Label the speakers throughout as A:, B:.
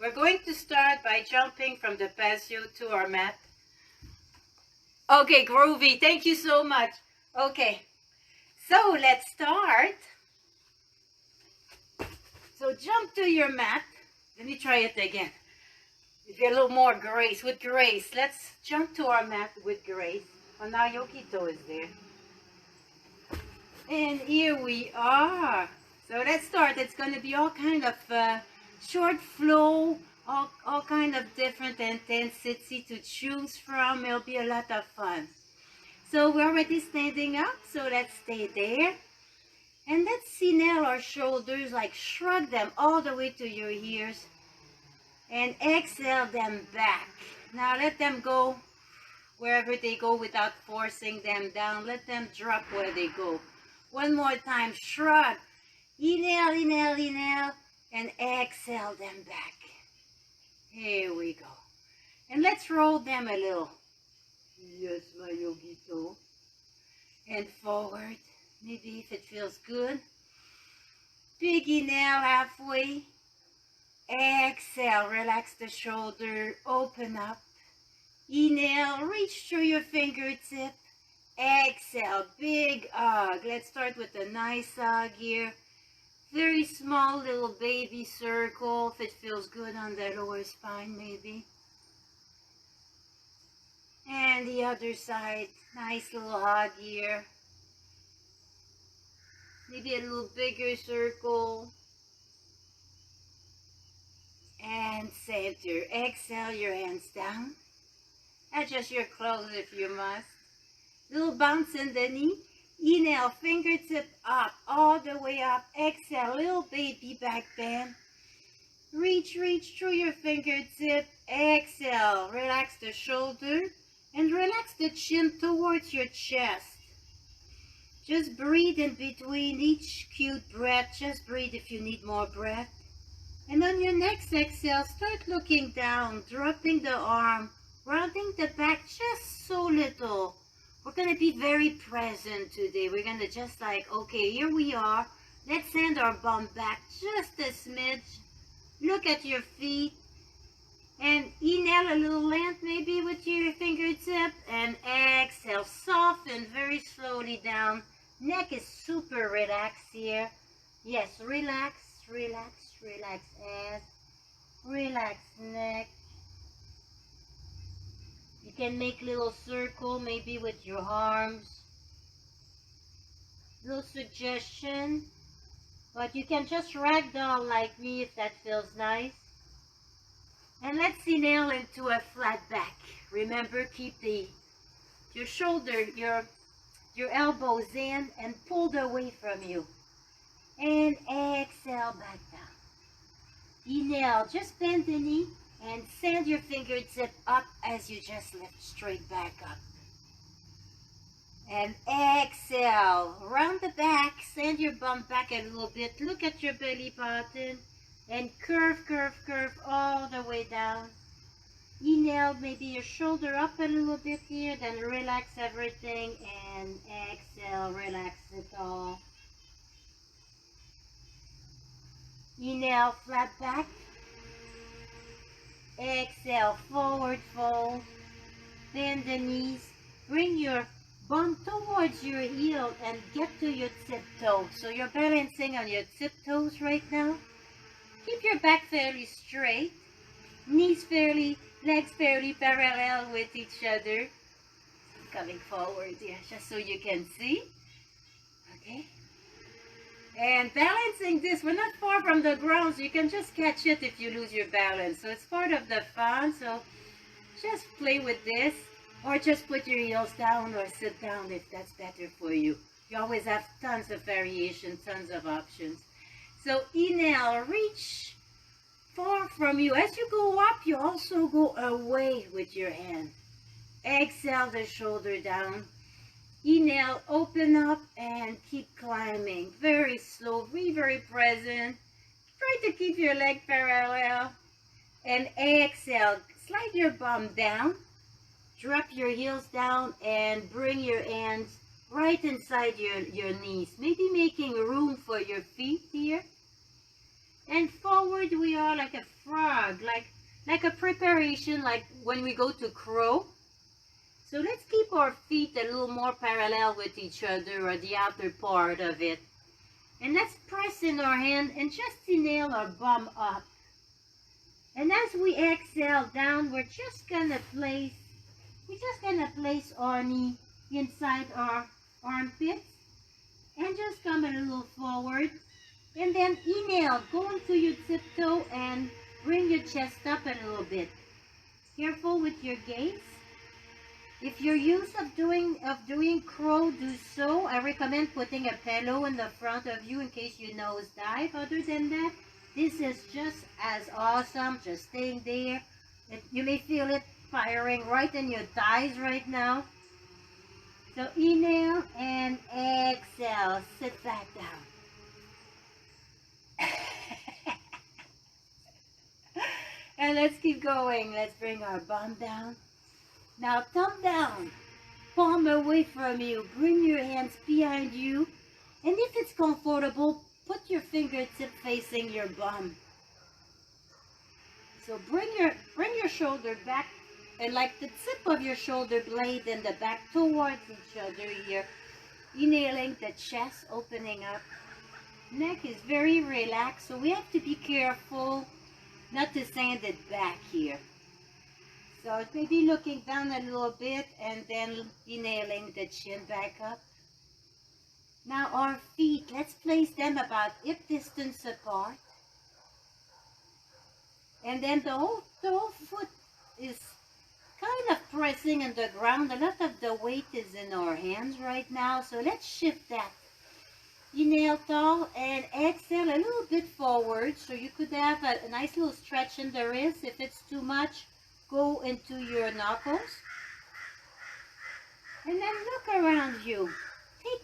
A: We're going to start by jumping from the patio to our mat. Okay, groovy. Thank you so much. Okay, so let's start. So jump to your mat. Let me try it again. If you're a little more grace, with grace. Let's jump to our mat with grace. Oh, now Yokito is there. And here we are. So let's start. It's going to be all kind of short flow, all kind of different intensity to choose from. It'll be a lot of fun. So we're already standing up, so let's stay there. And let's inhale our shoulders, like shrug them all the way to your ears. And exhale them back. Now let them go wherever they go without forcing them down. Let them drop where they go. One more time, shrug. Inhale, inhale, inhale, and exhale them back. Here we go. And let's roll them a little. Yes, my yogito. And forward. Maybe if it feels good. Big inhale halfway. Exhale, relax the shoulder, open up. Inhale, reach through your fingertip. Exhale, big hug. Let's start with a nice hug here. Very small little baby circle, if it feels good on the lower spine maybe. And the other side, nice little hug here. Maybe a little bigger circle. And center. Exhale, your hands down. Adjust your clothes if you must. Little bounce in the knee. Inhale, fingertip up, all the way up. Exhale, little baby back bend. Reach through your fingertip. Exhale, relax the shoulder and relax the chin towards your chest. Just breathe in between each cute breath. Just breathe if you need more breath. And on your next exhale, start looking down, dropping the arm, rounding the back just so little. We're going to be very present today. We're going to just like, okay, here we are. Let's send our bum back just a smidge. Look at your feet. And inhale a little length maybe with your fingertip. And exhale, soften very slowly down. Neck is super relaxed here. Yes, relax, relax, relax head. Relax neck. You can make little circle maybe with your arms. Little suggestion. But you can just ragdoll like me if that feels nice. And let's inhale into a flat back. Remember, keep your shoulder, your elbows in and pulled away from you. And exhale back down. Inhale, just bend the knee and send your fingertip up as you just lift straight back up. And exhale, round the back, send your bum back a little bit. Look at your belly button and curve, curve, curve all the way down. Inhale, maybe your shoulder up a little bit here, then relax everything and exhale, relax it all. Inhale, flat back. Exhale, forward fold. Bend the knees. Bring your bum towards your heel and get to your tiptoes. So you're balancing on your tiptoes right now. Keep your back fairly straight. Knees fairly, legs fairly parallel with each other. Coming forward here, just so you can see. Okay. And balancing this, we're not far from the ground, so you can just catch it if you lose your balance. So it's part of the fun, so just play with this. Or just put your heels down or sit down if that's better for you. You always have tons of variation, tons of options. So inhale, reach far from you. As you go up, you also go away with your hand. Exhale the shoulder down. Inhale, open up and keep climbing. Very slow, be very present. Try to keep your leg parallel. And exhale, slide your bum down. Drop your heels down and bring your hands right inside your knees. Maybe making room for your feet here. And forward we are like a frog, like a preparation, like when we go to crow. So let's keep our feet a little more parallel with each other, or the outer part of it. And let's press in our hand and just inhale our bum up. And as we exhale down, we're just gonna place our knee inside our armpits and just come a little forward. And then inhale, go into your tiptoe and bring your chest up a little bit. Careful with your gaze. If you're used of doing crow, do so. I recommend putting a pillow in the front of you in case you nose dive. Other than that, this is just as awesome, just staying there. You may feel it firing right in your thighs right now. So inhale and exhale. Sit back down. And let's keep going. Let's bring our bum down. Now thumb down, palm away from you. Bring your hands behind you. And if it's comfortable, put your fingertip facing your bum. So bring your shoulder back, and like the tip of your shoulder blade and the back towards each other here. Inhaling the chest, opening up. Neck is very relaxed, so we have to be careful not to sand it back here. So it may be looking down a little bit and then inhaling the chin back up. Now our feet, let's place them about hip distance apart. And then the whole foot is kind of pressing on the ground. A lot of the weight is in our hands right now, so let's shift that. Inhale tall and exhale a little bit forward, so you could have a nice little stretch in the wrist. If it's too much, go into your knuckles. And then look around you.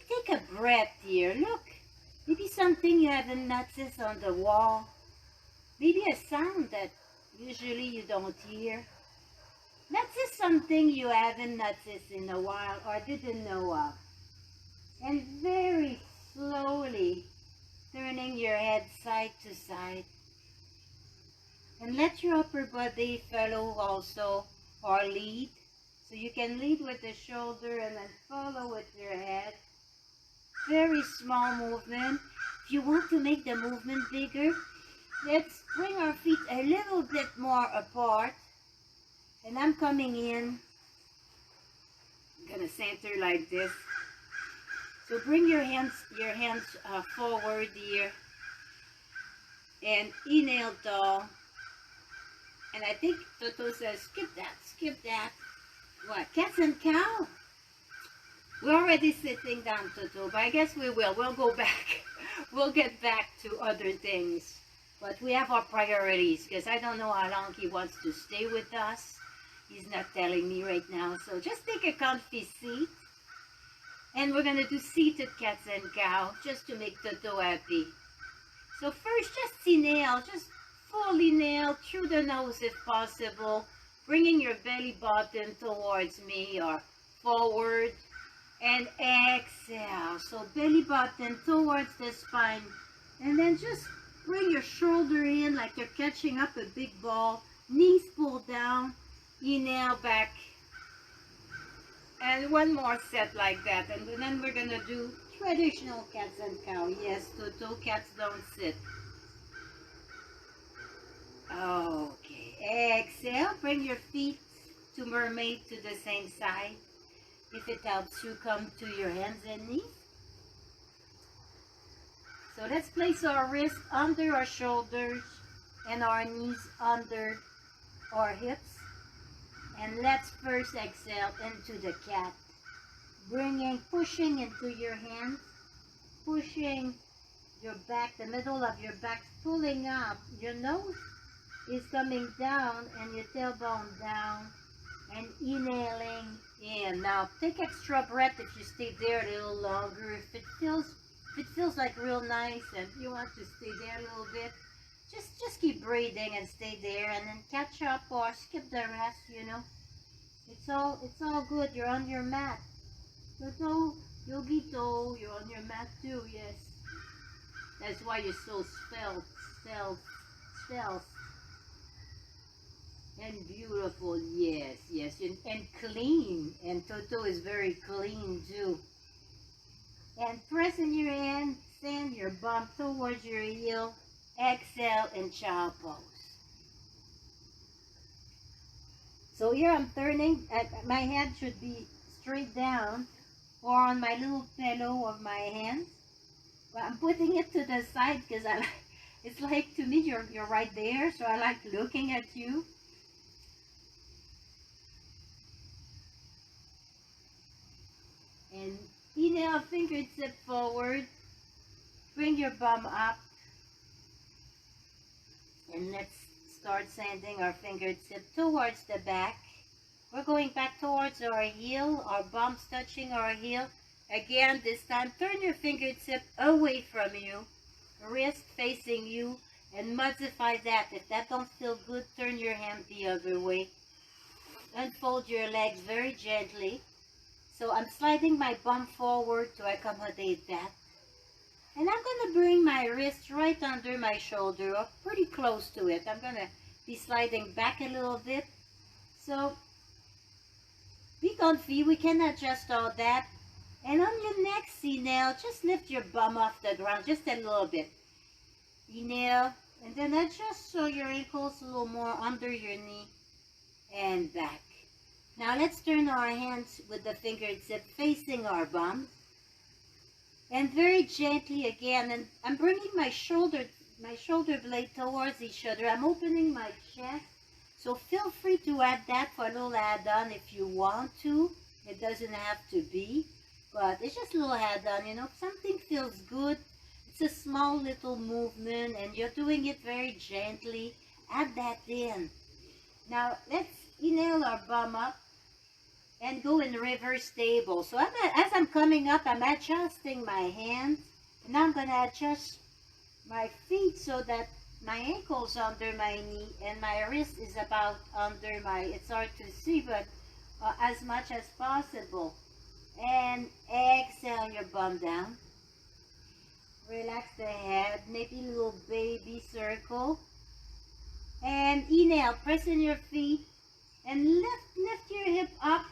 A: Take a breath here. Look. Maybe something you haven't noticed on the wall. Maybe a sound that usually you don't hear. Notice something you haven't noticed in a while or didn't know of. And very slowly turning your head side to side. And let your upper body follow also, or lead. So you can lead with the shoulder and then follow with your head. Very small movement. If you want to make the movement bigger, let's bring our feet a little bit more apart. And I'm coming in. I'm going to center like this. So bring your hands forward here. And inhale tall. And I think Toto says, skip that. What, cats and cow? We're already sitting down, Toto, but I guess we will. We'll go back. We'll get back to other things. But we have our priorities, because I don't know how long he wants to stay with us. He's not telling me right now. So just take a comfy seat. And we're going to do seated cats and cow, just to make Toto happy. So first, just inhale. Just full inhale through the nose if possible. Bringing your belly button towards me or forward. And exhale. So belly button towards the spine. And then just bring your shoulder in like you're catching up a big ball. Knees pull down. Inhale back. And one more set like that. And then we're going to do traditional cats and cow. Yes, Toto, cats don't sit. Okay. Exhale. Bring your feet to mermaid to the same side. If it helps you, come to your hands and knees. So let's place our wrists under our shoulders and our knees under our hips. And let's first exhale into the cat. Pushing into your hands. Pushing your back, the middle of your back, pulling up. Your nose is coming down and your tailbone down. And inhaling in. Now take extra breath if you stay there a little longer. If it feels like real nice and you want to stay there a little bit, just keep breathing and stay there, and then catch up or skip the rest. You know, it's all good. You're on your mat. So Yogito, you're on your mat too. Yes. That's why you're so stealth, and beautiful. Yes, yes, and clean. And Toto is very clean too. And press in your hand, send your bum towards your heel. Exhale and child pose. So here I'm turning, my head should be straight down or on my little pillow of my hands. But I'm putting it to the side because I like, it's like to me you're right there, so I like looking at you. And inhale, fingertip forward. Bring your bum up. And let's start sending our fingertip towards the back. We're going back towards our heel, our bum's touching our heel. Again, this time, turn your fingertip away from you, wrist facing you, and modify that. If that don't feel good, turn your hand the other way. Unfold your legs very gently. So I'm sliding my bum forward to accommodate that. And I'm going to bring my wrist right under my shoulder, or pretty close to it. I'm going to be sliding back a little bit. So be comfy. We can adjust all that. And on your next inhale, just lift your bum off the ground just a little bit. Inhale, and then adjust so your ankle's a little more under your knee and back. Now let's turn our hands with the fingertip facing our bum. And very gently again, and I'm bringing my shoulder blade towards each other. I'm opening my chest. So feel free to add that for a little add-on if you want to. It doesn't have to be, but it's just a little add-on, you know. If something feels good, it's a small little movement, and you're doing it very gently. Add that in. Now, let's inhale our bum up and go in reverse table. So as I'm coming up, I'm adjusting my hands. And now I'm going to adjust my feet so that my ankle's under my knee and my wrist is about under my, it's hard to see, but as much as possible. And exhale your bum down. Relax the head, maybe a little baby circle. And inhale, press in your feet and lift your hip up.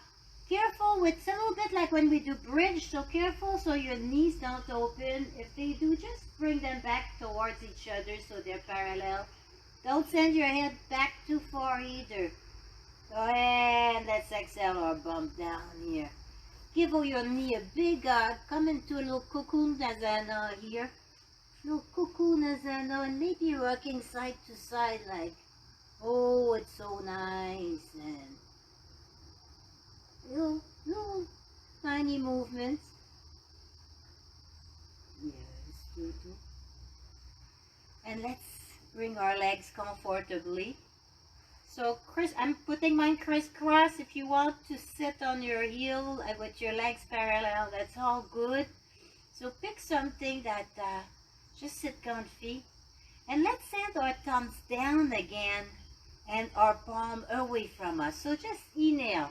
A: Careful, it's a little bit like when we do bridge, so careful so your knees don't open. If they do, just bring them back towards each other so they're parallel. Don't send your head back too far either. Go ahead, let's exhale our bump down here. Give your knee a big hug. Come into a little cocoon asana here. Little cocoon asana, and maybe rocking side to side like, oh, it's so nice. And little tiny movements. Yes, Tutu. And let's bring our legs comfortably. So I'm putting mine crisscross. If you want to sit on your heel with your legs parallel, that's all good. So pick something that just sit comfy. And let's send our thumbs down again and our palm away from us. So just inhale.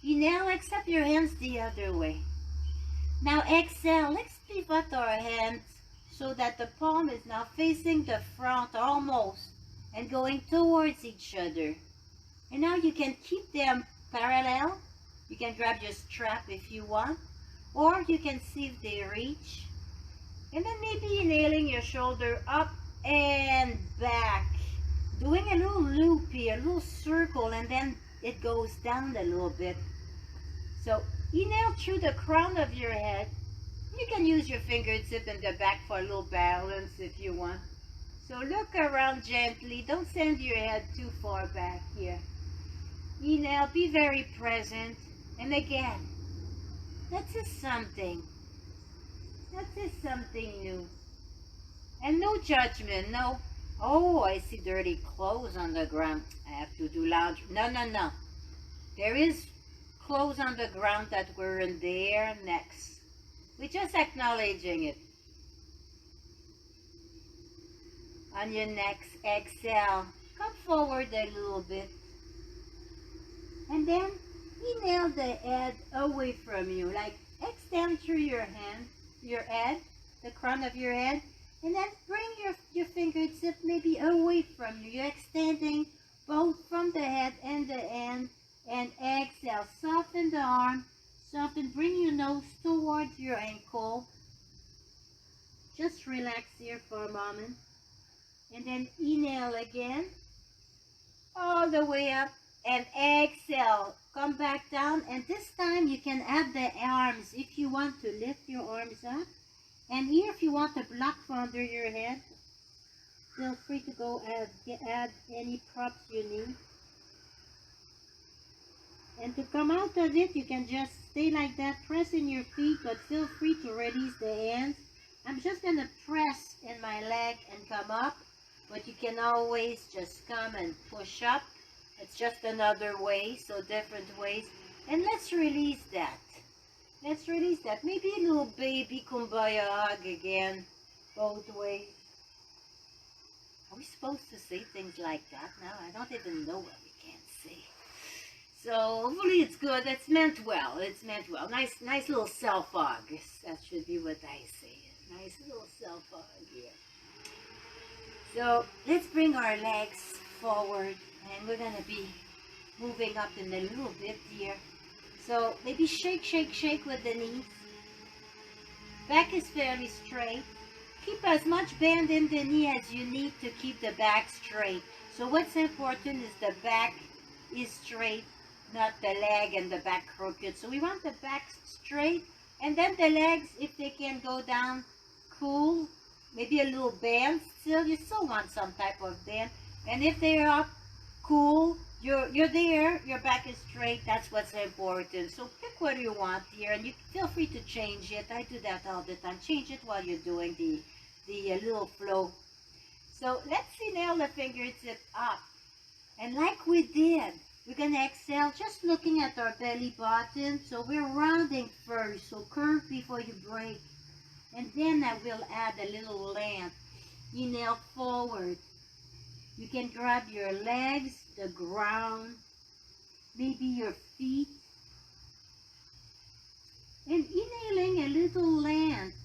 A: Inhale, accept your hands the other way. Now exhale, let's pivot our hands so that the palm is now facing the front almost and going towards each other. And now you can keep them parallel. You can grab your strap if you want, or you can see if they reach. And then maybe inhaling your shoulder up and back. Doing a little loop here, a little circle, and then it goes down a little bit. So inhale through the crown of your head. You can use your fingertip in the back for a little balance if you want. So look around gently. Don't send your head too far back here. Inhale, be very present. And again, that's just something. That's just something new. And no judgment, no. Oh, I see dirty clothes on the ground. I have to do laundry. No, no, no. There is clothes on the ground that were in there next. We're just acknowledging it. On your next exhale, come forward a little bit. And then inhale the head away from you. Like extend through your hand, your head, the crown of your head. And then bring your fingertip maybe away from you. You're extending both from the head and the end. And exhale. Soften the arm. Soften. Bring your nose towards your ankle. Just relax here for a moment. And then inhale again. All the way up. And exhale. Come back down. And this time you can add the arms if you want to lift your arms up. And here if you want a block for under your head, feel free to go add any props you need. And to come out of it, you can just stay like that, press in your feet, but feel free to release the hands. I'm just going to press in my leg and come up, but you can always just come and push up. It's just another way, so different ways. And let's release that. Let's release that. Maybe a little baby kumbaya hug again, both ways. Are we supposed to say things like that now? I don't even know what we can't say. So hopefully it's good. It's meant well. It's meant well. Nice little self-hug. That should be what I say. Nice little self-hug here. So let's bring our legs forward, and we're gonna be moving up in a little bit here. So maybe shake, shake, shake with the knees. Back is fairly straight. Keep as much bend in the knee as you need to keep the back straight. So what's important is the back is straight, not the leg and the back crooked. So we want the back straight, and then the legs, if they can go down, cool. Maybe a little bend still. You still want some type of bend. And if they're up, cool. You're there, your back is straight, that's what's important. So pick what you want here, and you feel free to change it. I do that all the time. Change it while you're doing the little flow. So let's inhale the fingertip up. And like we did, we're going to exhale just looking at our belly button. So we're rounding first, so curve before you break. And then I will add a little length. Inhale forward. You can grab your legs, the ground, maybe your feet. And inhaling a little length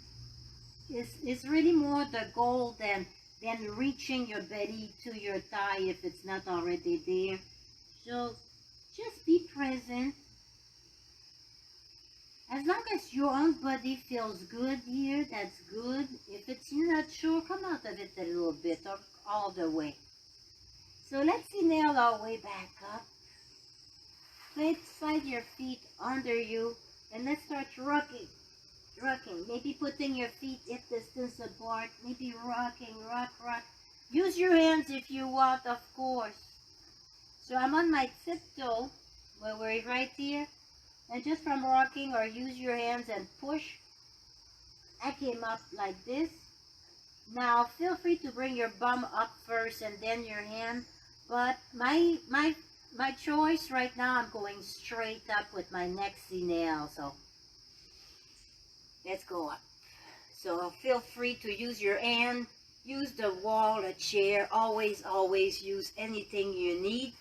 A: is really more the goal than reaching your belly to your thigh if it's not already there. So just be present. As long as your own body feels good here, that's good. If it's you're not sure, come out of it a little bit or all the way. So let's inhale our way back up. Let's slide your feet under you, and let's start rocking. Rocking. Maybe putting your feet hip distance apart. Maybe rocking, rock, rock. Use your hands if you want, of course. So I'm on my tiptoe, where we're right here. And just from rocking, or use your hands and push. I came up like this. Now feel free to bring your bum up first and then your hand. But my choice right now, I'm going straight up with my next inhale. So let's go up. So feel free to use your hand, use the wall, a chair. Always, always use anything you need.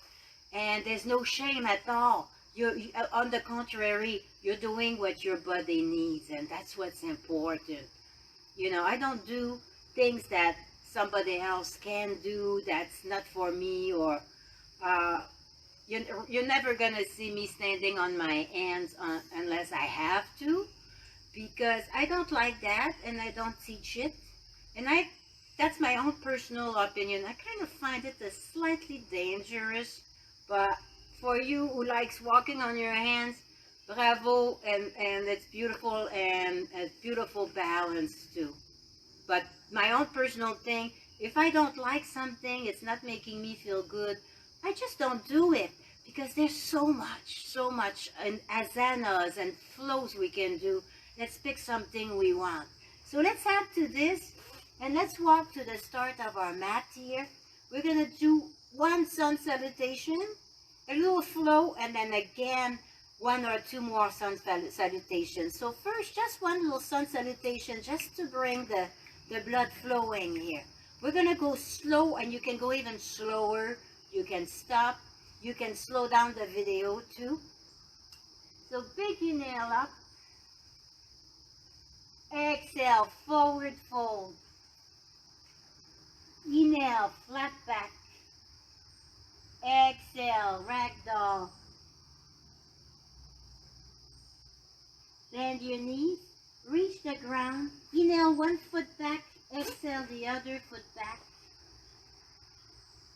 A: And there's no shame at all. On the contrary, you're doing what your body needs, and that's what's important. You know, I don't do things that somebody else can do that's not for me, or you're never gonna see me standing on my hands unless I have to, because I don't like that, and I don't teach it, and that's my own personal opinion. I kind of find it a slightly dangerous, but for you who likes walking on your hands, bravo, and it's beautiful, and a beautiful balance too. But my own personal thing, if I don't like something, it's not making me feel good, I just don't do it, because there's so much and asanas and flows we can do. Let's pick something we want. So let's add to this, and let's walk to the start of our mat here. We're going to do one sun salutation, a little flow, and then again, one or two more sun salutations. So first, just one little sun salutation, just to bring the blood flowing here. We're going to go slow, and you can go even slower. You can stop. You can slow down the video too. So big inhale up. Exhale, forward fold. Inhale, flat back. Exhale, ragdoll. Bend your knees, reach the ground. Inhale, one foot back. Exhale, the other foot back.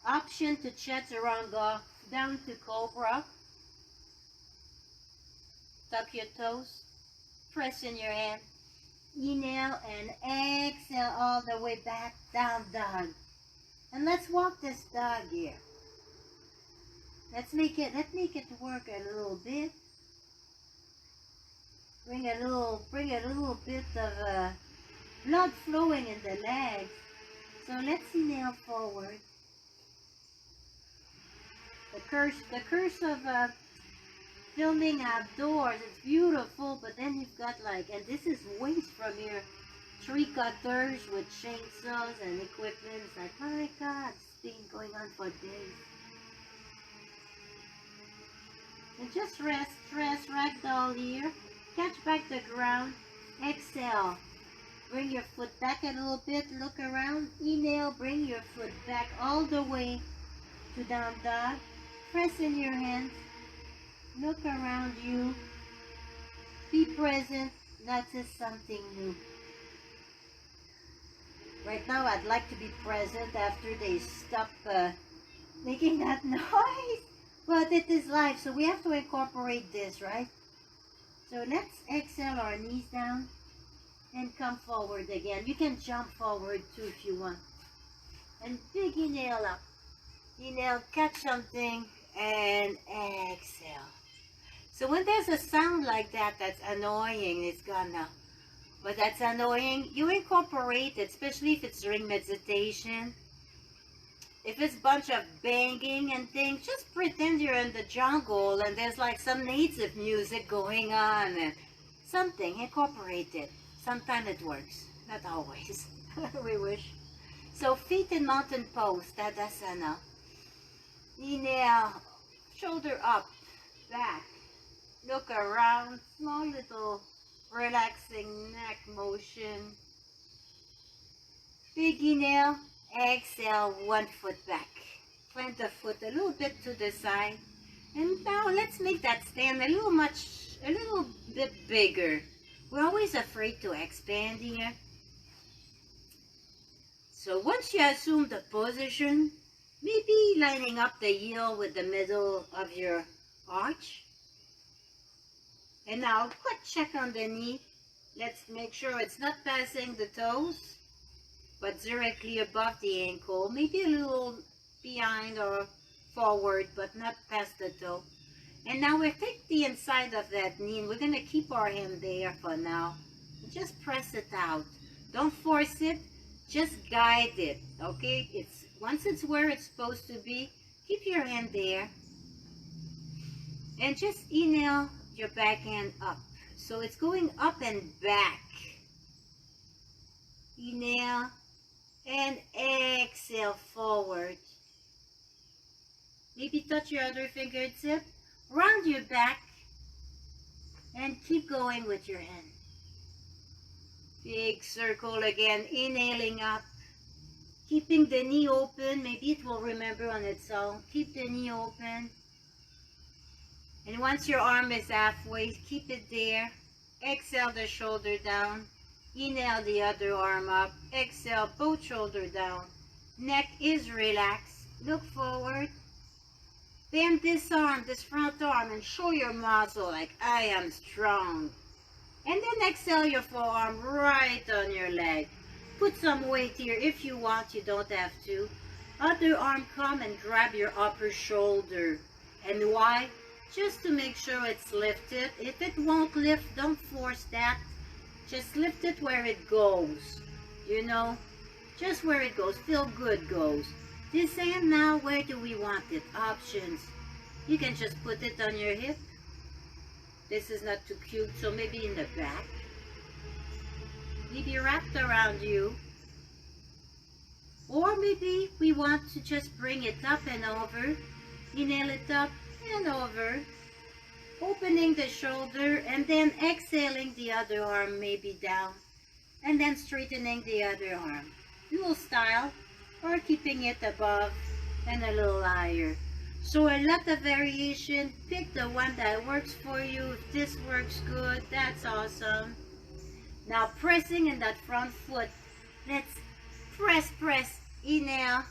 A: Option to chaturanga, down to cobra. Tuck your toes, press in your hand. Inhale and exhale all the way back, down dog. And let's walk this dog here. Let's make it work a little bit. Bring a little bit of blood flowing in the legs. So let's inhale forward. The curse of filming outdoors, it's beautiful, but then you've got and this is waste from your tree cutters with chainsaws and equipment. It's like, my God, it's been going on for days. And just rest, ragdoll here. Catch back the ground. Exhale. Bring your foot back a little bit. Look around. Inhale. Bring your foot back all the way to down dog. Press in your hands. Look around you. Be present. Notice something new. Right now, I'd like to be present after they stop making that noise. But it is life, so we have to incorporate this, right? So let's exhale our knees down and come forward again. You can jump forward too if you want. And big inhale up. Inhale, catch something, and exhale. So when there's a sound like that that's annoying, it's gone now. But that's annoying, you incorporate it, especially if it's during meditation. If it's a bunch of banging and things, just pretend you're in the jungle and there's some native music going on and something, incorporate it. Sometimes it works, not always. We wish. So feet in mountain pose, Tadasana. Inhale, shoulder up, back. Look around, small little relaxing neck motion. Big inhale. Exhale, one foot back. Plant the foot a little bit to the side. And now let's make that stand a little bit bigger. We're always afraid to expand here. So once you assume the position, maybe lining up the heel with the middle of your arch. And now quick check on the knee. Let's make sure it's not passing the toes, but directly above the ankle, maybe a little behind or forward, but not past the toe. And now we'll take the inside of that knee, and we're going to keep our hand there for now. Just press it out. Don't force it, just guide it, okay? Once it's where it's supposed to be, keep your hand there. And just inhale your backhand up. So it's going up and back. Inhale. And exhale forward. Maybe touch your other fingertip. Round your back. And keep going with your hand. Big circle again. Inhaling up. Keeping the knee open. Maybe it will remember on its own. Keep the knee open. And once your arm is halfway, keep it there. Exhale the shoulder down. Inhale the other arm up. Exhale, both shoulder down. Neck is relaxed. Look forward. Bend this arm, this front arm, and show your muscle like I am strong. And then exhale your forearm right on your leg. Put some weight here if you want. You don't have to. Other arm, come and grab your upper shoulder. And why? Just to make sure it's lifted. If it won't lift, don't force that. Just lift it where it goes, you know, just where it goes, feel good goes. This hand now, where do we want it? Options. You can just put it on your hip. This is not too cute, so maybe in the back. Maybe wrapped around you. Or maybe we want to just bring it up and over. Inhale it up and over. Opening the shoulder and then exhaling the other arm maybe down. And then straightening the other arm. Dual style. or keeping it above and a little higher. So a lot of variation. Pick the one that works for you. If this works good, that's awesome. Now pressing in that front foot. Let's press, inhale,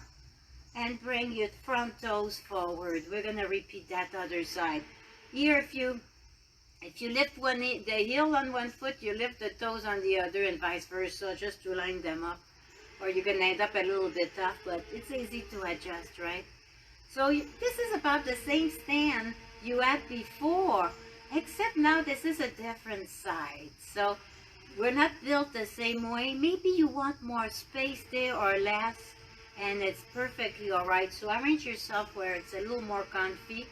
A: and bring your front toes forward. We're gonna repeat that other side. Here, if you lift the heel on one foot, you lift the toes on the other, and vice versa, just to line them up. Or you can end up a little bit tough, but it's easy to adjust, right? So this is about the same stand you had before, except now this is a different side. So we're not built the same way. Maybe you want more space there or less, and it's perfectly all right. So arrange yourself where it's a little more comfy.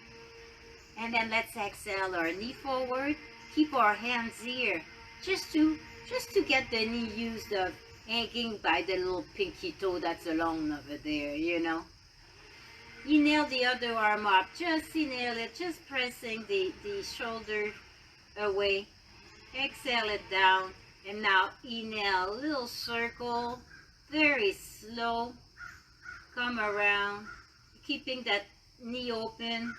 A: And then let's exhale our knee forward. Keep our hands here, just to get the knee used of hanging by the little pinky toe that's along over there, you know. Inhale the other arm up. Just inhale it, just pressing the shoulder away. Exhale it down. And now inhale, little circle, very slow. Come around, keeping that knee open.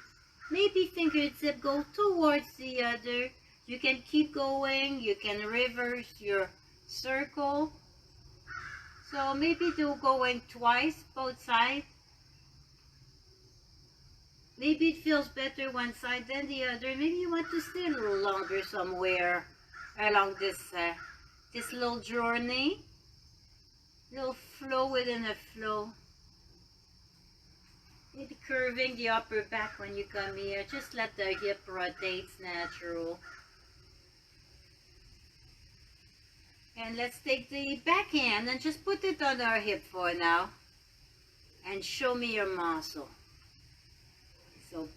A: Maybe fingertip go towards the other. You can keep going. You can reverse your circle. So maybe do going twice, both sides. Maybe it feels better one side than the other. Maybe you want to stay a little longer somewhere along this little journey. Little flow within a flow. Maybe curving the upper back when you come here. Just let the hip rotate, it's natural. And let's take the back hand and just put it on our hip for now. And show me your muscle. So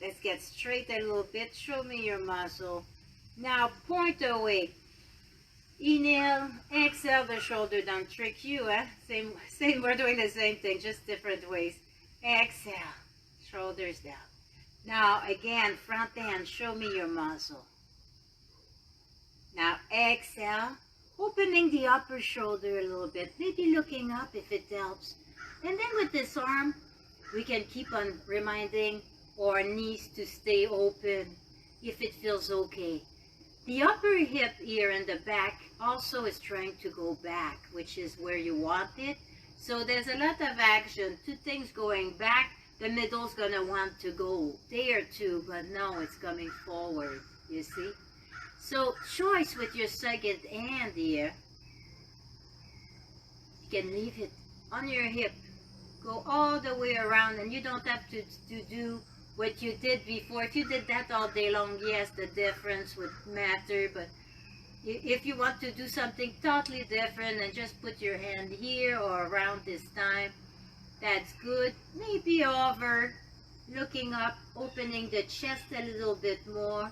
A: let's get straight a little bit. Show me your muscle. Now point away. Inhale, exhale the shoulder down. Trick you, eh? Same, we're doing the same thing, just different ways. Exhale, shoulders down. Now again, front hand, show me your muscle. Now exhale, opening the upper shoulder a little bit, maybe looking up if it helps. And then with this arm, we can keep on reminding our knees to stay open if it feels okay. The upper hip here in the back also is trying to go back, which is where you want it. So there's a lot of action, two things going back. The middle's gonna want to go there too, but no, it's coming forward, you see? So choice with your second hand here. You can leave it on your hip. Go all the way around, and you don't have to do what you did before. If you did that all day long, yes, the difference would matter, but if you want to do something totally different and just put your hand here or around this time, that's good. Maybe over, looking up, opening the chest a little bit more.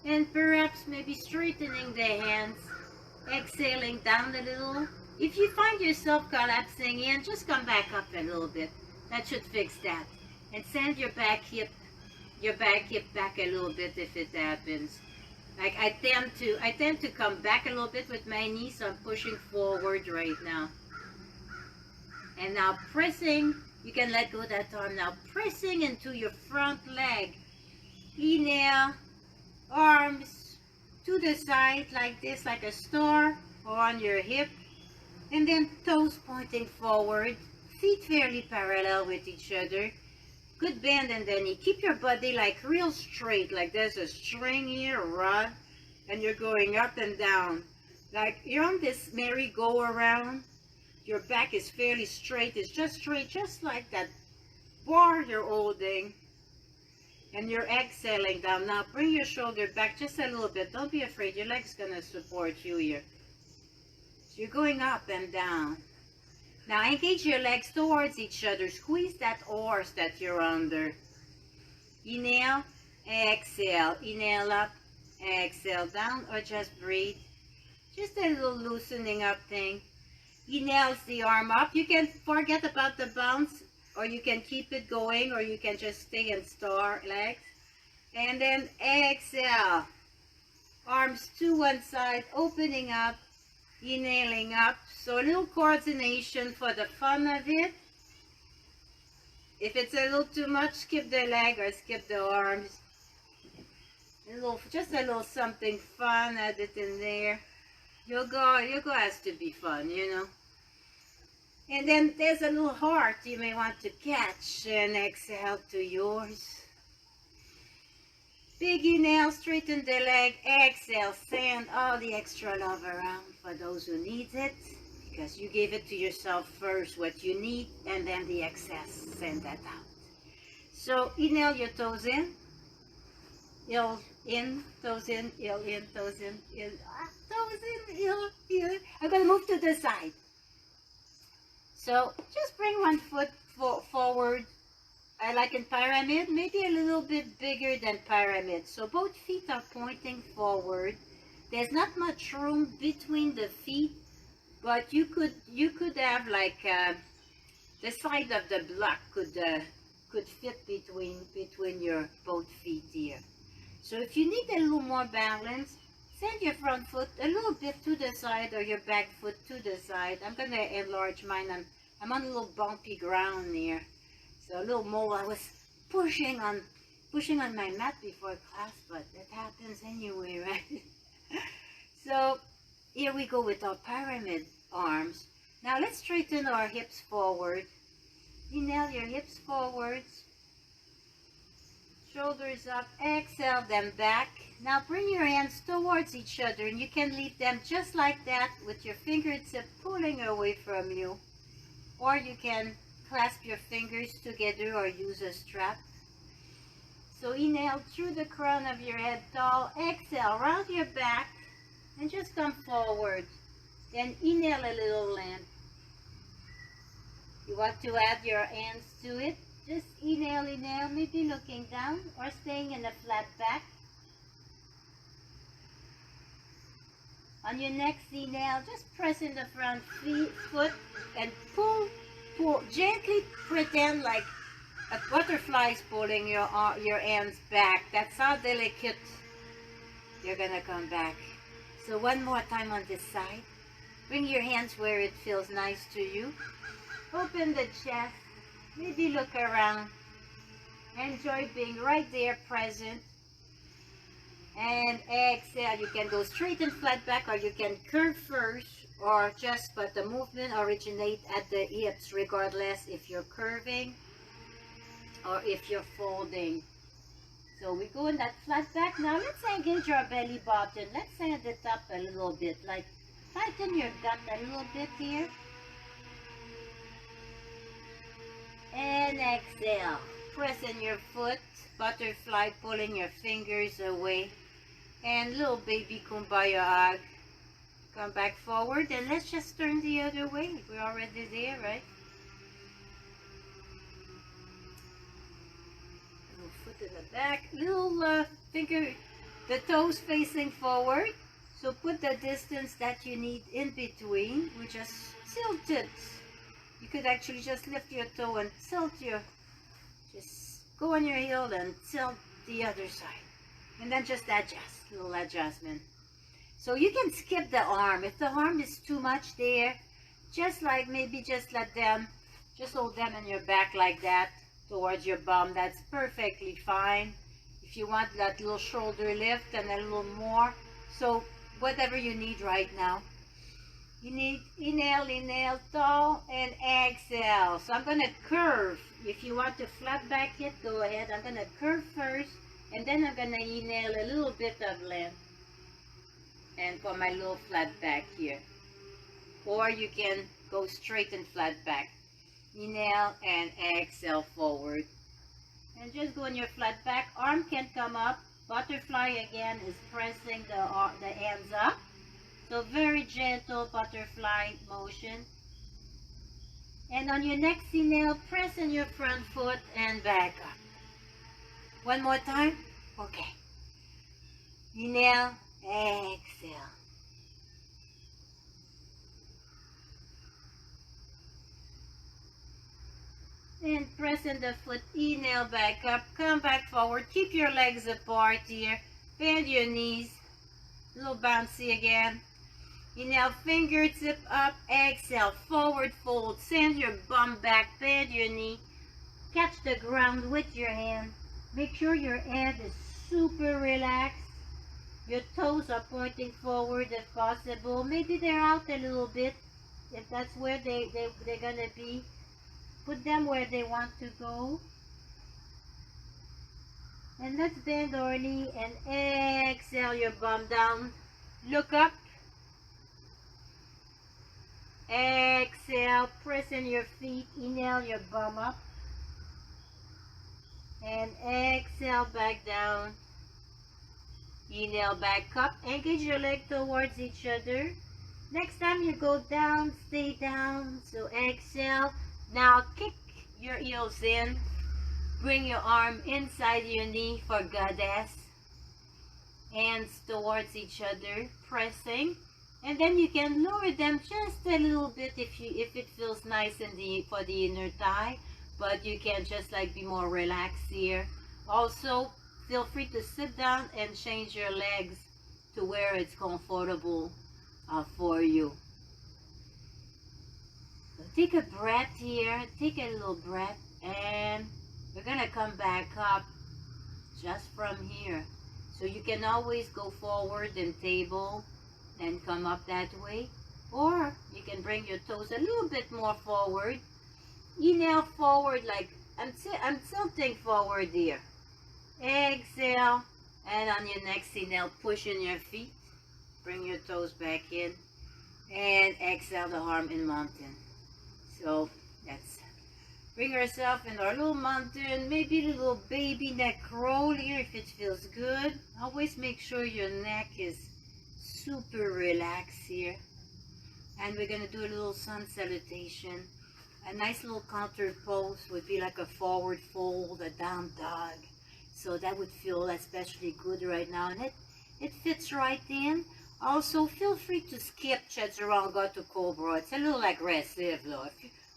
A: And perhaps maybe straightening the hands, exhaling down a little. If you find yourself collapsing in, just come back up a little bit. That should fix that. And send your back hip back a little bit if it happens. Like I tend to come back a little bit with my knees, so I'm pushing forward right now. And now pressing, you can let go of that arm now. Pressing into your front leg. Inhale, arms to the side like this, like a star, or on your hip. And then toes pointing forward, feet fairly parallel with each other. Good bend in the knee. Keep your body like real straight, like there's a string here, a rod, and you're going up and down. Like you're on this merry-go-around. Your back is fairly straight. It's just straight, just like that bar you're holding. And you're exhaling down. Now bring your shoulder back just a little bit. Don't be afraid. Your leg's going to support you here. So you're going up and down. Now engage your legs towards each other. Squeeze that horse that you're under. Inhale, exhale. Inhale up, exhale down, or just breathe. Just a little loosening up thing. Inhales the arm up. You can forget about the bounce, or you can keep it going, or you can just stay in star legs. And then exhale. Arms to one side, opening up. Inhaling up. So a little coordination for the fun of it. If it's a little too much, skip the leg or skip the arms. Just a little something fun, add it in there. Yoga has to be fun, you know. And then there's a little heart you may want to catch and exhale to yours. Big inhale, straighten the leg, exhale, send all the extra love around for those who need it, because you gave it to yourself first, what you need, and then the excess, send that out. So inhale your toes in, heel in, toes in, heel in, toes in, toes in, heel in. I'm going to move to the side. So just bring one foot forward. I like in pyramid, maybe a little bit bigger than pyramid. So both feet are pointing forward. There's not much room between the feet, but you could have like the side of the block could fit between your both feet here. So if you need a little more balance, send your front foot a little bit to the side or your back foot to the side. I'm going to enlarge mine. I'm on a little bumpy ground here. So a little more. I was pushing on my mat before class, but that happens anyway, right? So here we go with our pyramid arms. Now let's straighten our hips forward. Inhale your hips forwards. Shoulders up, exhale them back. Now bring your hands towards each other, and you can leave them just like that with your fingertips pulling away from you. Or you can clasp your fingers together or use a strap. So inhale through the crown of your head tall, exhale, round your back, and just come forward. Then inhale a little length. You want to add your hands to it. Just inhale, inhale, maybe looking down or staying in a flat back. On your next inhale, just press in the front foot and pull, gently pretend like a butterfly is pulling your hands back. That's how delicate you're gonna come back. So one more time on this side. Bring your hands where it feels nice to you. Open the chest. Maybe look around. Enjoy being right there, present. And exhale. You can go straight and flat back, or you can curve first, or just but the movement originate at the hips, regardless if you're curving or if you're folding. So we go in that flat back. Now let's engage our belly button. Let's send it up a little bit, like tighten your gut a little bit here. And exhale. Press in your foot, butterfly, pulling your fingers away. And little baby kumbaya hug. Come back forward, and let's just turn the other way. We're already there, right? Little foot in the back. Little finger, the toes facing forward. So put the distance that you need in between. We just tilt it. You could actually just lift your toe and tilt just go on your heel and tilt the other side. And then just adjust, little adjustment. So you can skip the arm. If the arm is too much there, just like maybe just let them, just hold them in your back like that towards your bum. That's perfectly fine. If you want that little shoulder lift and a little more. So whatever you need right now. You need inhale, inhale, tall, and exhale. So I'm going to curve. If you want to flat back it, go ahead. I'm going to curve first, and then I'm going to inhale a little bit of length. And for my little flat back here. Or you can go straight and flat back. Inhale and exhale forward. And just go on your flat back. Arm can come up. Butterfly again is pressing the hands up. So very gentle butterfly motion. And on your next inhale, press in your front foot and back up. One more time. Okay. Inhale, exhale. And press in the foot, inhale, back up, come back forward. Keep your legs apart here. Bend your knees. A little bouncy again. Inhale, fingertip up. Exhale, forward fold. Send your bum back, bend your knee. Catch the ground with your hand. Make sure your head is super relaxed. Your toes are pointing forward if possible. Maybe they're out a little bit. If that's where they're going to be, put them where they want to go. And let's bend our knee and exhale your bum down. Look up. Exhale, press in your feet. Inhale your bum up. And exhale back down. Inhale back up. Engage your leg towards each other. Next time you go down, stay down. So exhale. Now kick your heels in. Bring your arm inside your knee for goddess. Hands towards each other, pressing. And then you can lower them just a little bit if it feels nice for the inner thigh. But you can just like be more relaxed here. Also, feel free to sit down and change your legs to where it's comfortable for you. So take a breath here. Take a little breath. And we're going to come back up just from here. So you can always go forward and table and come up that way. Or you can bring your toes a little bit more forward. Inhale forward like I'm tilting forward here. Exhale. And on your next inhale, push in your feet. Bring your toes back in. And exhale the arm in mountain. So that's bring yourself in our little mountain, maybe a little baby neck roll here if it feels good. Always make sure your neck is super relaxed here. And we're going to do a little sun salutation. A nice little counter pose would be like a forward fold, a down dog. So that would feel especially good right now. And it fits right in. Also, feel free to skip Chaturanga to Cobra. It's a little aggressive, though.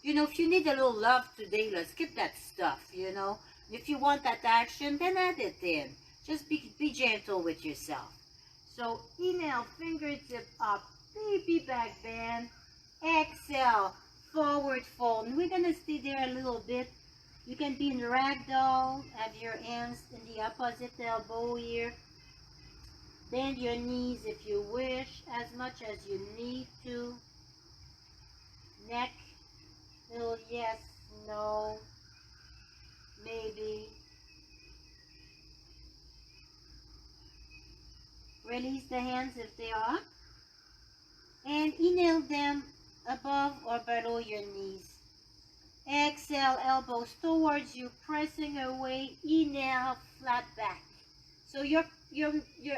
A: If you need a little love today, let's skip that stuff, If you want that action, then add it in. Just be gentle with yourself. So, inhale, fingertip up, baby back bend. Exhale, forward fold. And we're going to stay there a little bit. You can be in ragdoll, have your hands in the opposite elbow here. Bend your knees if you wish, as much as you need to. Neck. Little yes, no, maybe. Release the hands if they are. And inhale them above or below your knees. Exhale, elbows towards you, pressing away. Inhale, flat back. So your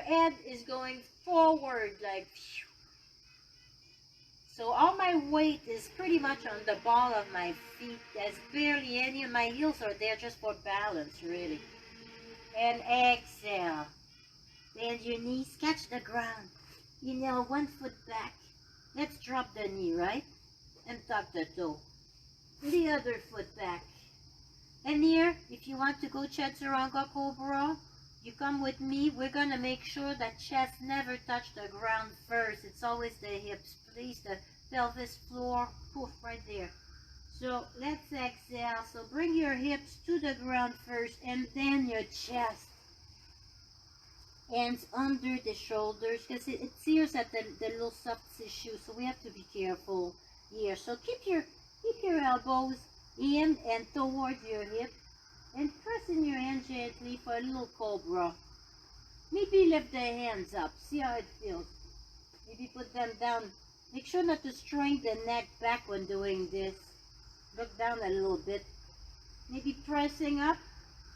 A: head is going forward like phew. So all my weight is pretty much on the ball of my feet. There's barely any of my heels are there just for balance, really. And exhale. Bend your knees, catch the ground. Inhale, 1 foot back. Let's drop the knee, right? And tuck the toe. The other foot back. And here, if you want to go Chaturanga Cobra, you come with me. We're going to make sure that chest never touch the ground first. It's always the hips. Please, the pelvis floor, poof, right there. So let's exhale. So bring your hips to the ground first and then your chest. Hands under the shoulders because it sears at the little soft tissue. So we have to be careful here. So keep your elbows in and towards your hip. And press in your hand gently for a little cobra. Maybe lift the hands up. See how it feels. Maybe put them down. Make sure not to strain the neck back when doing this. Look down a little bit. Maybe pressing up.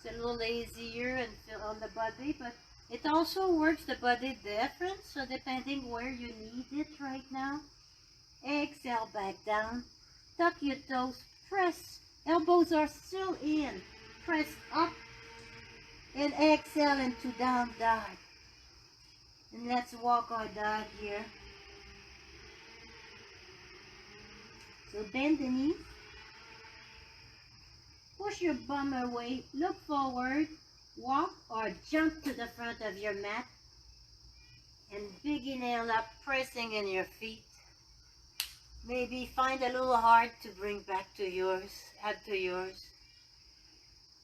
A: It's a little easier and feel on the body, but it also works the body different. So depending where you need it right now. Exhale back down. Tuck your toes. Press. Elbows are still in. Press up and exhale into down dog. And let's walk our dog here. So bend the knees. Push your bum away. Look forward. Walk or jump to the front of your mat. And big inhale up, pressing in your feet. Maybe find a little heart to bring back to yours, add to yours.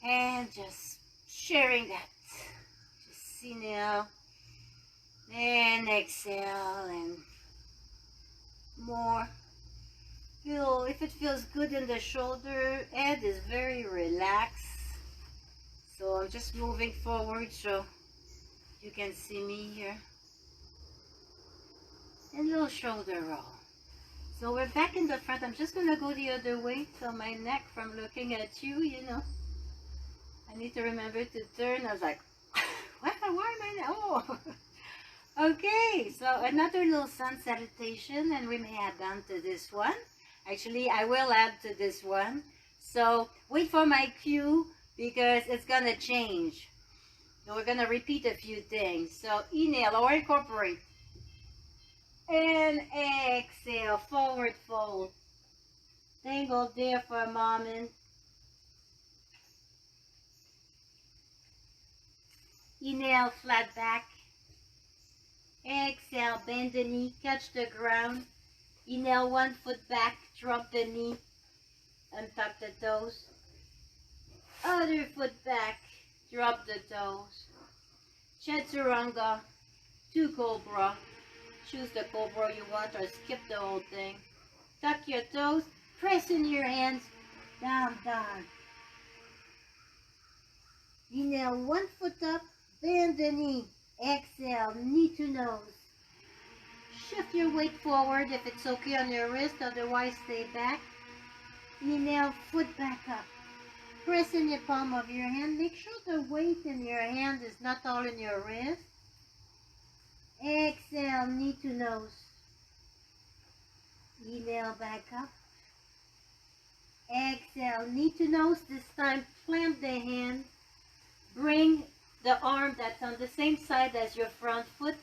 A: And just sharing that. Just inhale and exhale and more. Feel, if it feels good in the shoulder, head is very relaxed. So I'm just moving forward so you can see me here. And little shoulder roll. So we're back in the front. I'm just going to go the other way. So my neck from looking at you, you know. I need to remember to turn. I was like, why am I now? Oh. Okay, so another little sun salutation, and we may add on to this one. Actually, I will add to this one. So wait for my cue because it's going to change. So we're going to repeat a few things. So inhale or incorporate. And exhale, forward fold. Tangle there for a moment. Inhale, flat back. Exhale, bend the knee, catch the ground. Inhale, 1 foot back, drop the knee, untuck the toes. Other foot back, drop the toes. Chaturanga, 2 cobra. Choose the cobra you want or skip the whole thing. Tuck your toes, press in your hands, down dog. Inhale, 1 foot up, bend the knee. Exhale, knee to nose. Shift your weight forward if it's okay on your wrist, otherwise stay back. Inhale, foot back up. Press in your palm of your hand. Make sure the weight in your hand is not all in your wrist. Exhale, knee to nose. Inhale, back up. Exhale, knee to nose. This time, plant the hand. Bring the arm that's on the same side as your front foot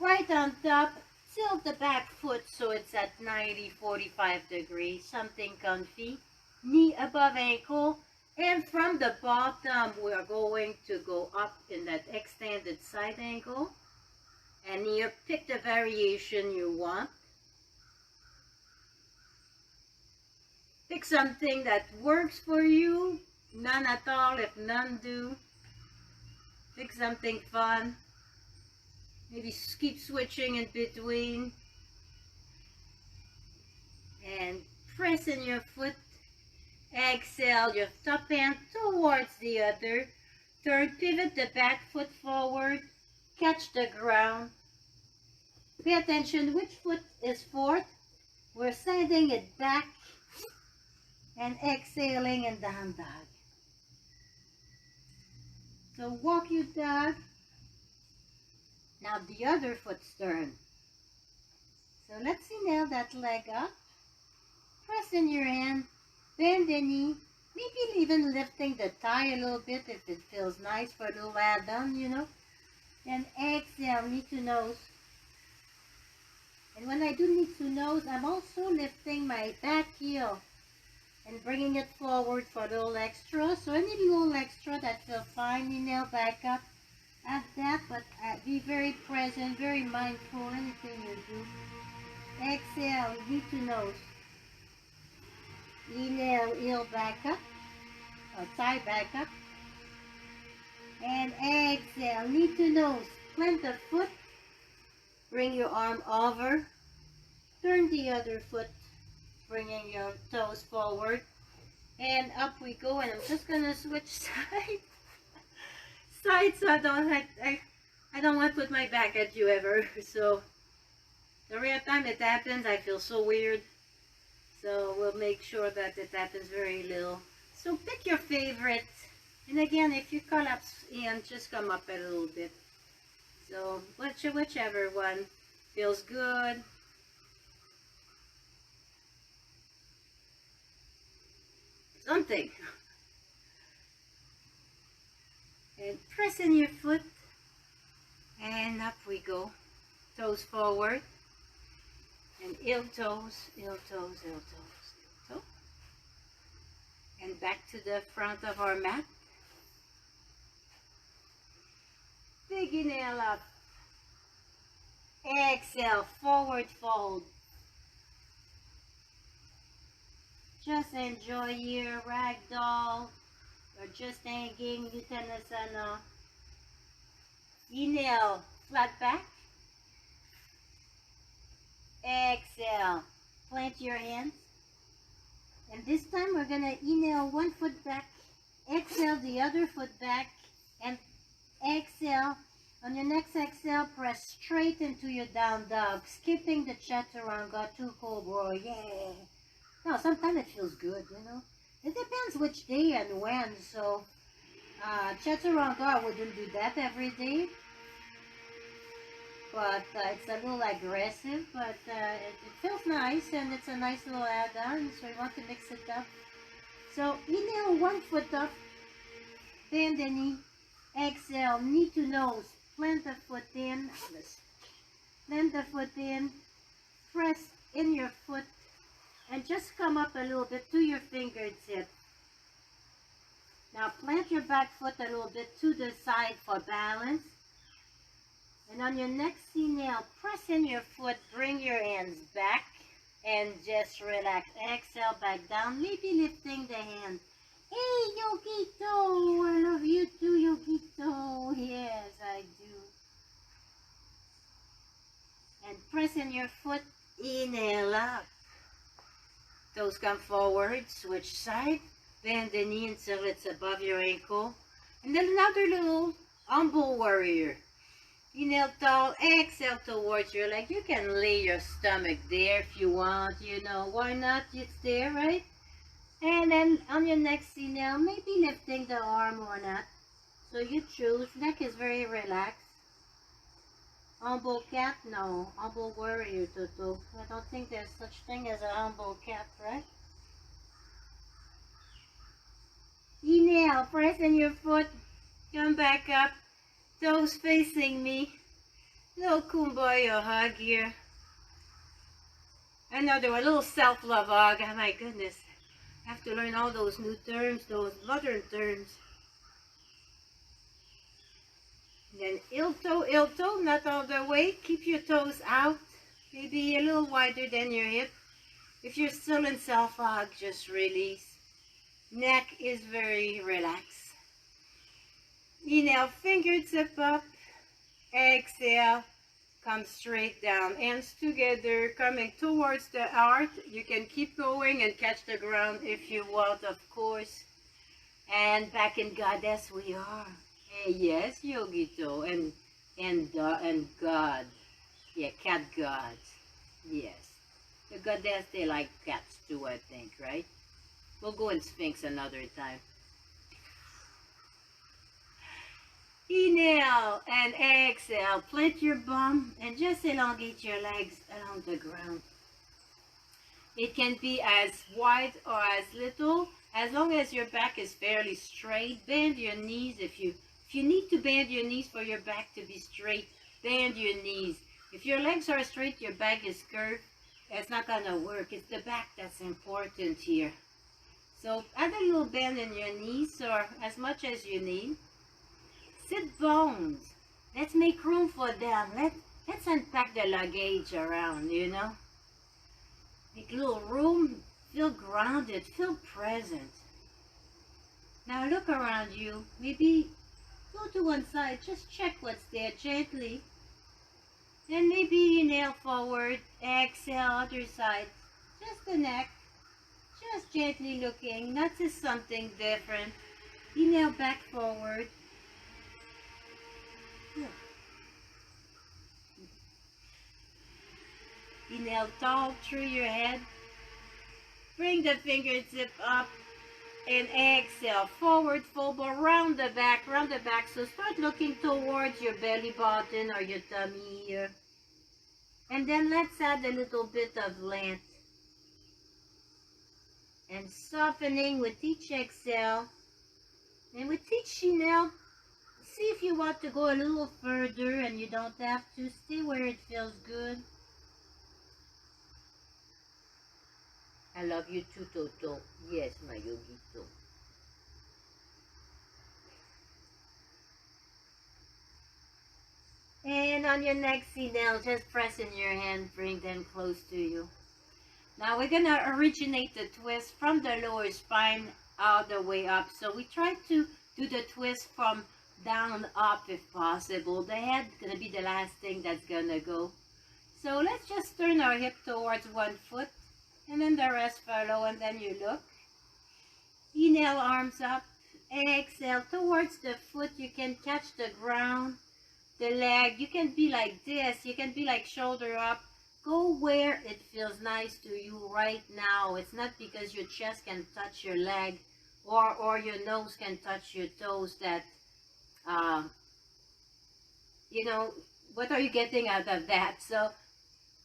A: right on top. Tilt the back foot so it's at 90, 45 degrees, something comfy. Knee above ankle. And from the bottom, we are going to go up in that extended side angle. And here, pick the variation you want. Pick something that works for you. None at all if none do. Pick something fun. Maybe keep switching in between. And press in your foot. Exhale your top hand towards the other. Turn, pivot the back foot forward. Catch the ground. Pay attention which foot is forth. We're sending it back. And exhaling and down dog. So walk your dog. Now the other foot's turn. So let's inhale that leg up. Press in your hand. Bend the knee. Maybe even lifting the thigh a little bit if it feels nice for a little add-on, you know. And exhale, knee to nose. And when I do knee to nose, I'm also lifting my back heel and bringing it forward for a little extra. So any little extra that feels fine, inhale back up. Add that, but be very present, very mindful, anything you do. Exhale, knee to nose. Inhale, heel back up, or thigh back up. And exhale, knee to nose. Plant the foot. Bring your arm over. Turn the other foot, bringing your toes forward. And up we go, and I'm just going to switch sides. So I don't want to put my back at you ever. So the rare time it happens, I feel so weird. So we'll make sure that it happens very little. So pick your favorite. And again, if you collapse in, just come up a little bit. So whichever one feels good. Something. And press in your foot. And up we go. Toes forward. And heel toes, heel toes, heel toes, heel toe. And back to the front of our mat. Big inhale up. Exhale, forward fold. Just enjoy your ragdoll or just hanging Uttanasana. Inhale, flat back. Exhale, plant your hands. And this time we're going to inhale one foot back, exhale the other foot back, and exhale. On your next exhale, press straight into your down dog, skipping the chaturanga to cobra. Yeah. Now, sometimes it feels good, you know. It depends which day and when. So, chaturanga, I wouldn't do that every day. But it's a little aggressive, but it feels nice, and it's a nice little add-on, so you want to mix it up. So inhale, one foot up, bend the knee, exhale, knee to nose, plant the foot in, press in your foot, and just come up a little bit to your fingertip. Now plant your back foot a little bit to the side for balance. And on your next inhale, press in your foot, bring your hands back, and just relax. Exhale, back down, maybe lifting the hand. Hey, Yogito, I love you too, Yogito. Yes, I do. And press in your foot, inhale up. Toes come forward, switch side, bend the knee until it's above your ankle. And then another little humble warrior. Inhale tall, exhale towards your leg. You can lay your stomach there if you want, you know, why not? It's there, right? And then on your next inhale, maybe lifting the arm or not. So you choose. Neck is very relaxed. Humble cat? No. Humble warrior, Toto. I don't think there's such thing as a humble cat, right? Inhale, press in your foot. Come back up. Toes facing me. Little kumbaya hug here. Another one, little self-love hug. Oh my goodness. I have to learn all those new terms, those modern terms. Then heel toe, not all the way. Keep your toes out. Maybe a little wider than your hip. If you're still in self-hug, just release. Neck is very relaxed. Inhale, fingertip up. Exhale, come straight down. Hands together, coming towards the heart. You can keep going and catch the ground if you want, of course. And back in Goddess we are. Hey, yes, Yogito, and God. Yeah, cat gods. Yes. The Goddess, they like cats too, I think, right? We'll go in Sphinx another time. Inhale and exhale. Plant your bum and just elongate your legs along the ground. It can be as wide or as little, as long as your back is fairly straight. Bend your knees. If you need to bend your knees for your back to be straight, bend your knees. If your legs are straight, your back is curved, it's not gonna work. It's the back that's important here. So add a little bend in your knees, or as much as you need. Sit bones. Let's make room for them. Let's unpack the luggage around, you know. Make a little room. Feel grounded. Feel present. Now look around you. Maybe go to one side. Just check what's there gently. Then maybe inhale forward. Exhale other side. Just the neck. Just gently looking. Notice something different. Inhale back forward. Inhale tall through your head. Bring the fingertip up and exhale. Forward fold, but round the back, round the back. So start looking towards your belly button or your tummy here. And then let's add a little bit of length. And softening with each exhale. And with each inhale, see if you want to go a little further, and you don't have to. Stay where it feels good. I love you too, Toto. Yes, my Yogito. And on your next inhale, just press in your hand, bring them close to you. Now we're gonna originate the twist from the lower spine all the way up. So we try to do the twist from down up if possible. The head gonna be the last thing that's gonna go. So let's just turn our hip towards one foot and then the rest follow, and then you look. Inhale, arms up. Exhale towards the foot. You can catch the ground, the leg. You can be like this. You can be like shoulder up. Go where it feels nice to you right now. It's not because your chest can touch your leg or your nose can touch your toes that, you know, what are you getting out of that? So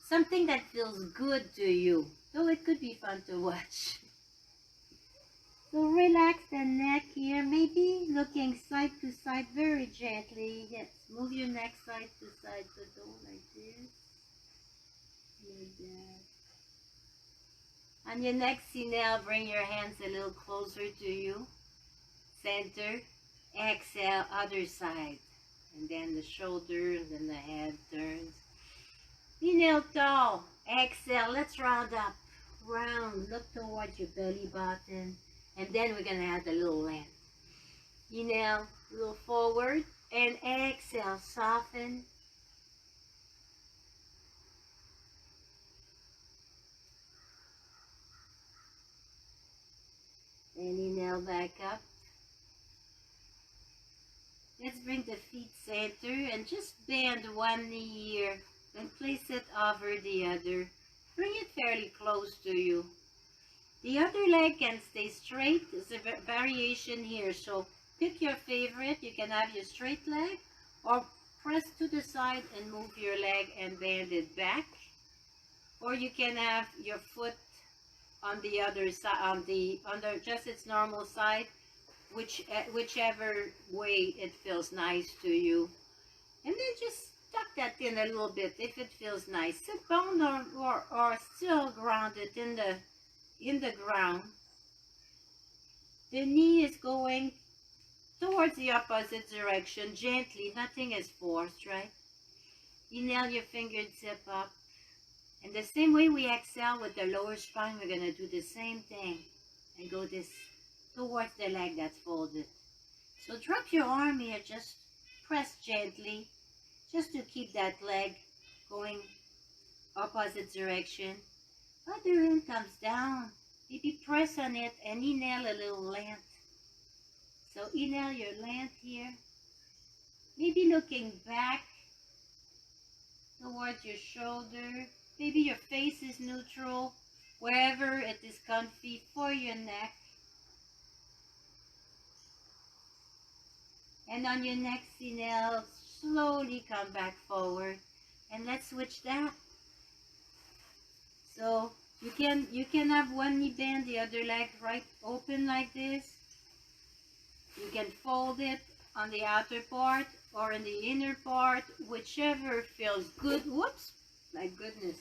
A: something that feels good to you. So it could be fun to watch. So relax the neck here, maybe looking side to side very gently. Yes, move your neck side to side, so don't like this. Like that. On your next inhale, bring your hands a little closer to you. Center. Exhale, other side. And then the shoulder, and then the head turns. Inhale, tall. Exhale, let's round up. Round, look towards your belly button. And then we're going to add a little land. Inhale, a little forward. And exhale, soften. And inhale back up. Let's bring the feet center and just bend one knee here. Then place it over the other. Bring it fairly close to you. The other leg can stay straight. There's a variation here. So pick your favorite. You can have your straight leg or press to the side and move your leg and bend it back. Or you can have your foot on the other side, on just its normal side, whichever way it feels nice to you. And then just tuck that in a little bit if it feels nice. Sit bone or still grounded in the ground. The knee is going towards the opposite direction, gently, nothing is forced, right? Inhale, your fingertip up. And the same way we exhale with the lower spine, we're going to do the same thing. And go this towards the leg that's folded. So drop your arm here, just press gently, just to keep that leg going opposite direction. Other hand comes down. Maybe press on it and inhale a little length. So inhale your length here. Maybe looking back towards your shoulder. Maybe your face is neutral, wherever it is comfy for your neck. And on your next inhale, slowly come back forward. And let's switch that. So you can have one knee bend, the other leg right open like this. You can fold it on the outer part or in the inner part, whichever feels good. Whoops, my goodness.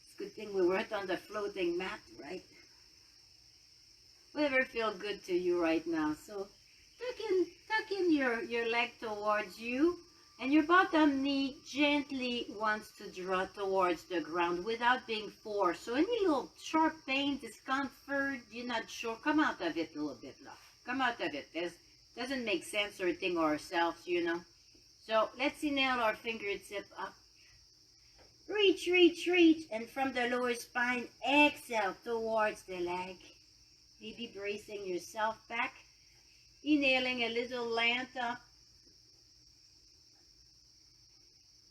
A: It's a good thing we weren't on the floating mat, right? Whatever feels good to you right now. So tuck in your leg towards you, and your bottom knee gently wants to draw towards the ground without being forced. So any little sharp pain, discomfort, you're not sure, come out of it a little bit, love. Come out of it. This doesn't make sense hurting ourselves, you know. So let's inhale our fingertip up. Reach, reach, reach. And from the lower spine, exhale towards the leg. Maybe bracing yourself back. Inhaling a little length up.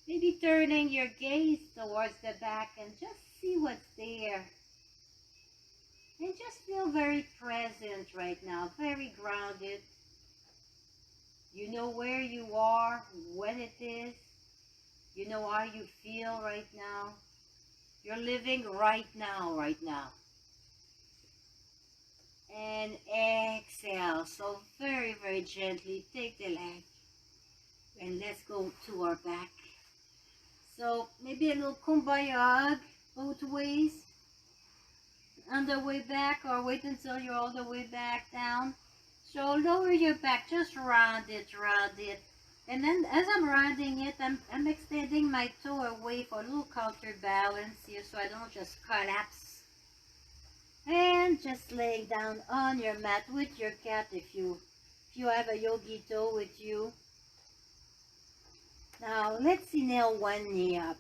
A: Maybe turning your gaze towards the back and just see what's there. And just feel very present right now, very grounded. You know where you are, when it is. You know how you feel right now. You're living right now, And exhale. So very, very gently take the leg. And let's go to our back. So maybe a little kumbaya hug both ways. On the way back, or wait until you're all the way back down. So lower your back, just round it, And then as I'm riding it, I'm extending my toe away for a little counterbalance here so I don't just collapse. And just laying down on your mat with your cat if you have a yogi toe with you. Now let's nail one knee up.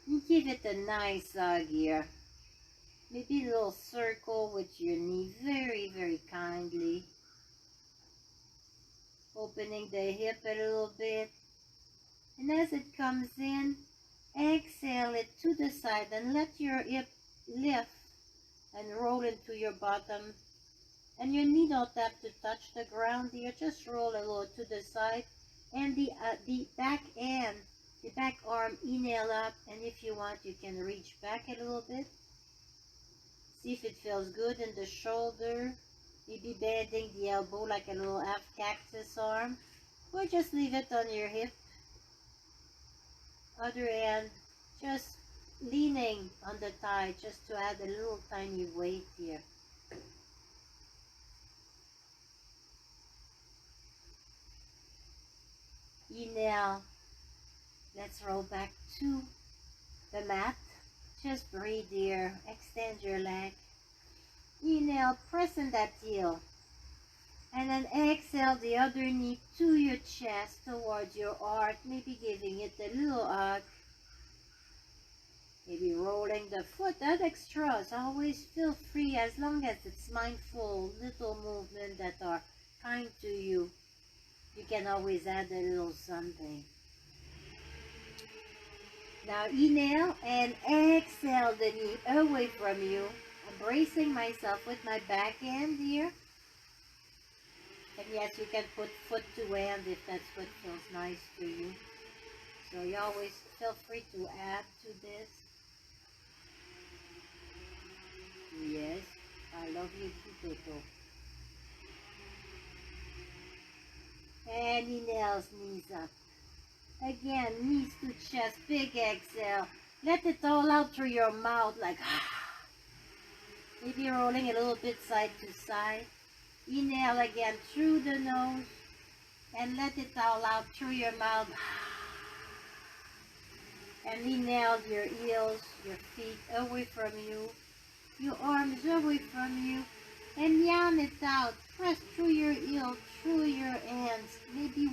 A: And give it a nice hug here. Maybe a little circle with your knee very, very kindly. Opening the hip a little bit. And as it comes in, exhale it to the side and let your hip lift and roll into your bottom. And your knee don't have to touch the ground here. Just roll a little to the side. And the back end, the back arm, inhale up. And if you want, you can reach back a little bit. See if it feels good in the shoulder. Maybe bending the elbow like a little half cactus arm. Or just leave it on your hip. Other hand, just leaning on the thigh just to add a little tiny weight here. Inhale. Let's roll back to the mat. Just breathe here. Extend your leg. Inhale, press in that heel. And then exhale the other knee to your chest towards your heart. Maybe giving it a little hug. Maybe rolling the foot. Add extras. Always feel free as long as it's mindful. Little movements that are kind to you. You can always add a little something. Now inhale and exhale the knee away from you. I'm bracing myself with my back hand here. And yes, you can put foot to hand if that's what feels nice to you. So you always feel free to add to this. Yes, I love you too, Toto. And inhales, knees up. Again, knees to chest, big exhale. Let it all out through your mouth like maybe rolling a little bit side to side. Inhale again through the nose and let it all out through your mouth. And inhale your heels, your feet away from you, your arms away from you, and yawn it out. Press through your heels, through your hands, maybe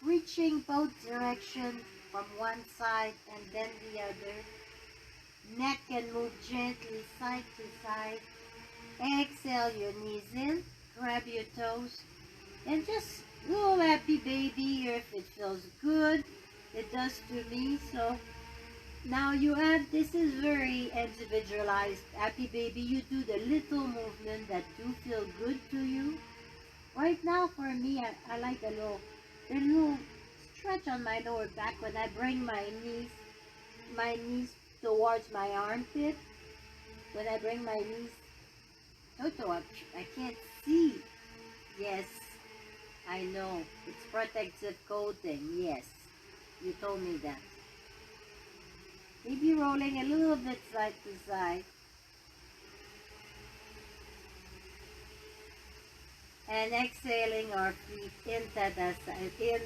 A: reaching both directions from one side and then the other. Neck can move gently side to side. Exhale your knees in, grab your toes, and just little happy baby here if it feels good. It does to me. So now you add, this is very individualized. Happy baby, you do the little movement that do feel good to you. Right now for me, I like a little stretch on my lower back when I bring my knees towards my armpit. When I bring my knees, Toto, I can't see. Yes, I know. It's protective coating. Yes, you told me that. Maybe rolling a little bit side to side. And exhaling our feet in Tadasana, in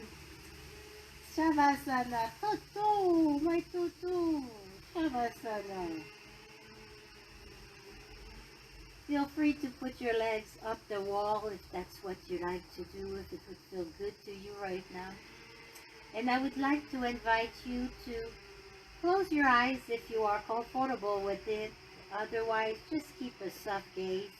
A: Shavasana. Toto, my Toto, Shavasana. Feel free to put your legs up the wall if that's what you like to do, if it would feel good to you right now. And I would like to invite you to close your eyes if you are comfortable with it. Otherwise, just keep a soft gaze.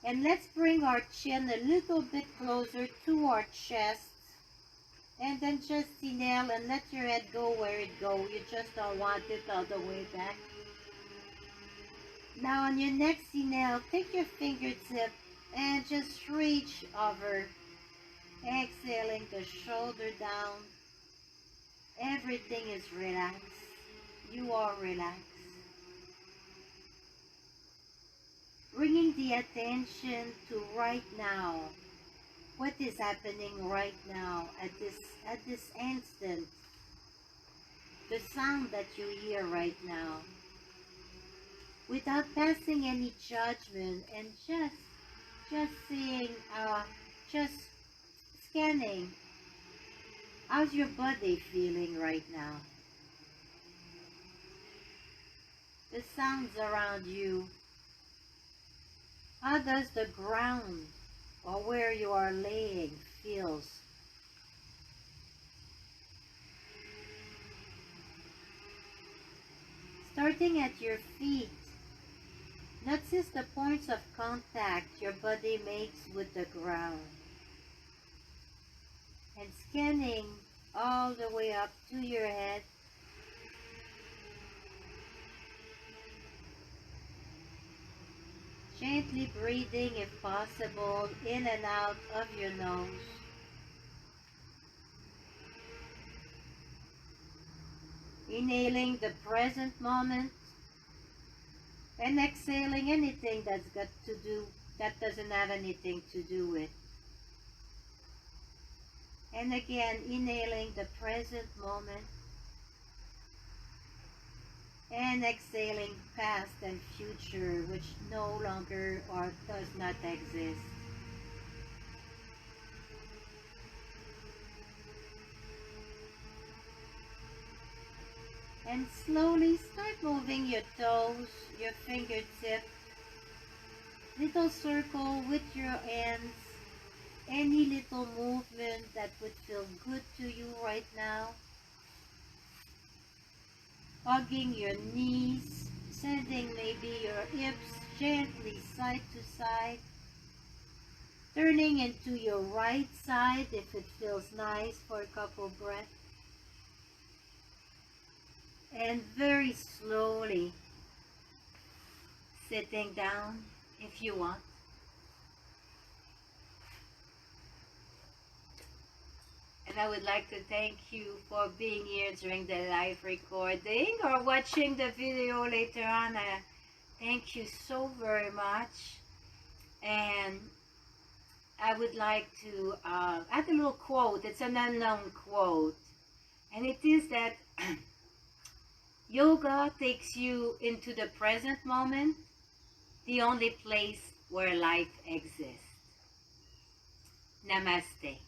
A: And let's bring our chin a little bit closer to our chest. And then just inhale and let your head go where it goes. You just don't want it all the way back. Now on your next inhale, take your fingertip and just reach over. Exhaling the shoulder down. Everything is relaxed. You are relaxed. Bringing the attention to right now. What is happening right now at this instant? The sound that you hear right now. Without passing any judgment and just seeing, just scanning. How's your body feeling right now? The sounds around you. How does the ground or where you are laying feels? Starting at your feet, notice the points of contact your body makes with the ground. And scanning all the way up to your head. Gently breathing if possible in and out of your nose. Inhaling the present moment and exhaling anything that doesn't have anything to do with. And again, inhaling the present moment and exhaling past and future, which no longer or does not exist. And slowly start moving your toes, your fingertips, little circle with your hands, any little movement that would feel good to you right now. Hugging your knees, sending maybe your hips gently side to side, turning into your right side if it feels nice for a couple breaths, and very slowly sitting down if you want. And I would like to thank you for being here during the live recording or watching the video later on. Thank you so very much. And I would like to add a little quote. It's an unknown quote. And it is that yoga takes you into the present moment, the only place where life exists. Namaste.